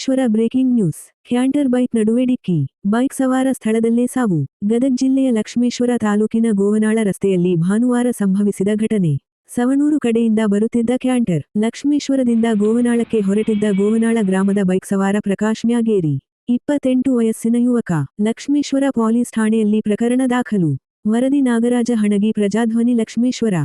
Lakshmeshwar breaking news. Canter bike ನಡುವೆ ಡಿಕ್ಕಿ. Bike ಸವಾರ ಸ್ಥಳದಲ್ಲೇ ಸಾವು. ಗದಗ ಜಿಲ್ಲೆಯ ಲಕ್ಷ್ಮೇಶ್ವರ ತಾಲೂಕಿನ ಗೋವನಾಳ ರಸ್ತೆಯಲ್ಲಿ ಭಾನುವಾರ ಸಂಭವಿಸಿದ ಘಟನೆ. ಸವಣೂರು ಕಡೆಯಿಂದ ಬರುತ್ತಿದ್ದ ಕ್ಯಾಂಟರ್ ಲಕ್ಷ್ಮೇಶ್ವರದಿಂದ ಗೋವನಾಳಕ್ಕೆ ಹೊರಟಿದ್ದ ಗೋವನಾಳ ಗ್ರಾಮದ ಬೈಕ್ ಸವಾರ ಪ್ರಕಾಶ್ ಮ್ಯಾಗೇರಿ 28 ವಯಸ್ಸಿನ ಯುವಕ. ಲಕ್ಷ್ಮೇಶ್ವರ ಪೊಲೀಸ್ ಠಾಣೆಯಲ್ಲಿ ಪ್ರಕರಣ ದಾಖಲು. ವರದಿ ನಾಗರಾಜ ಹಣಗಿ, ಪ್ರಜಾಧ್ವನಿ, ಲಕ್ಷ್ಮೇಶ್ವರ.